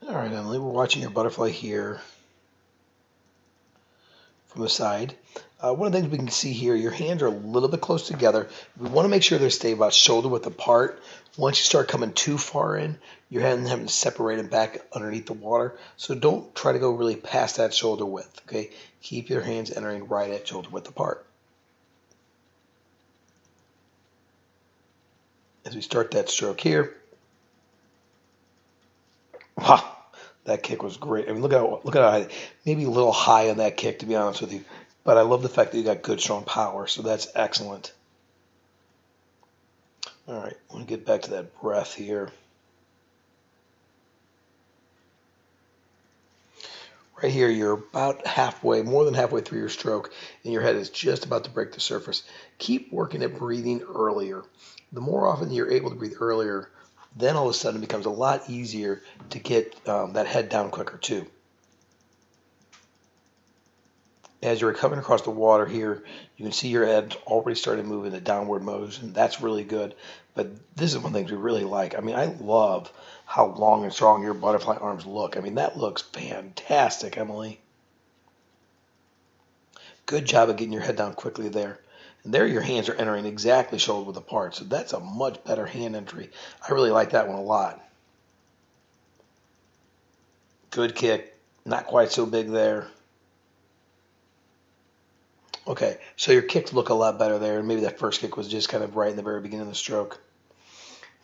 All right, Emily, we're watching your butterfly here from the side. One of the things we can see here, your hands are a little bit close together. We want to make sure they stay about shoulder width apart. Once you start coming too far in, your hands having to separate them back underneath the water. So don't try to go really past that shoulder width, okay? Keep your hands entering right at shoulder width apart. As we start that stroke here, wow, that kick was great. I mean, look at how high, maybe a little high on that kick, to be honest with you. But I love the fact that you got good, strong power, so that's excellent. All right, I want to get back to that breath here. Right here, you're about halfway, more than halfway through your stroke, and your head is just about to break the surface. Keep working at breathing earlier. The more often you're able to breathe earlier, then all of a sudden it becomes a lot easier to get that head down quicker too. As you're coming across the water here, you can see your head already starting to move in the downward motion. That's really good. But this is one thing we really like. I mean, I love how long and strong your butterfly arms look. I mean, that looks fantastic, Emily. Good job of getting your head down quickly there. And there your hands are entering exactly shoulder width apart. So that's a much better hand entry. I really like that one a lot. Good kick. Not quite so big there. Okay, so your kicks look a lot better there, and maybe that first kick was just kind of right in the very beginning of the stroke.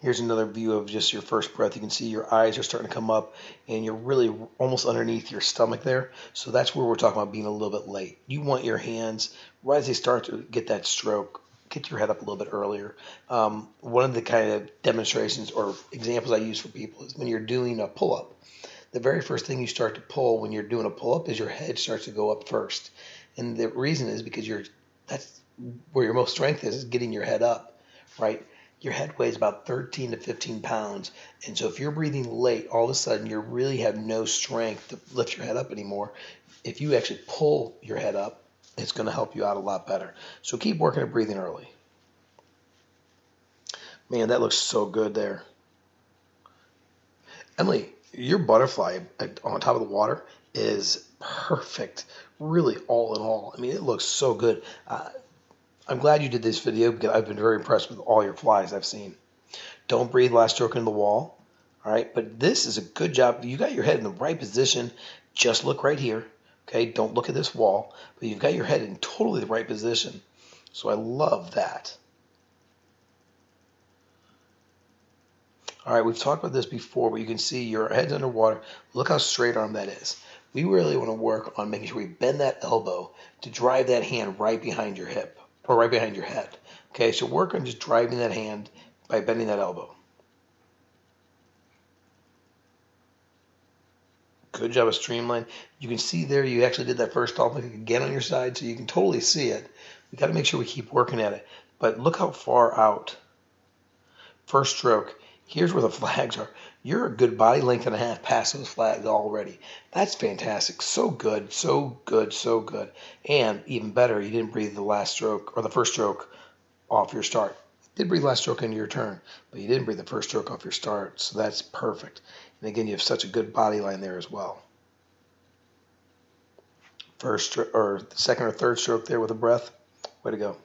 Here's another view of just your first breath. You can see your eyes are starting to come up, and you're really almost underneath your stomach there. So that's where we're talking about being a little bit late. You want your hands, right as they start to get that stroke, get your head up a little bit earlier. One of the kind of demonstrations or examples I use for people is when you're doing a pull-up. The very first thing you start to pull when you're doing a pull-up is your head starts to go up first. And the reason is because that's where your most strength is getting your head up, right? Your head weighs about 13 to 15 pounds. And so if you're breathing late, all of a sudden you really have no strength to lift your head up anymore. If you actually pull your head up, it's going to help you out a lot better. So keep working at breathing early. Man, that looks so good there. Emily, your butterfly on top of the water is perfect. Really, all in all. I mean, it looks so good. I'm glad you did this video because I've been very impressed with all your flies I've seen. Don't breathe last stroke into the wall. All right, but this is a good job. You got your head in the right position. Just look right here. Okay, don't look at this wall, but you've got your head in totally the right position. So I love that. All right, we've talked about this before, but you can see your head's underwater. Look how straight arm that is. We really want to work on making sure we bend that elbow to drive that hand right behind your hip or right behind your head. Okay, so work on just driving that hand by bending that elbow. Good job of streamline. You can see there you actually did that first dolphin kick again on your side, so you can totally see it. We got to make sure we keep working at it. But look how far out. First stroke. Here's where the flags are. You're a good body length and a half past those flags already. That's fantastic. So good, so good, so good. And even better, you didn't breathe the last stroke or the first stroke off your start. You did breathe last stroke into your turn, but you didn't breathe the first stroke off your start. So that's perfect. And again, you have such a good body line there as well. First or second or third stroke there with a breath. Way to go.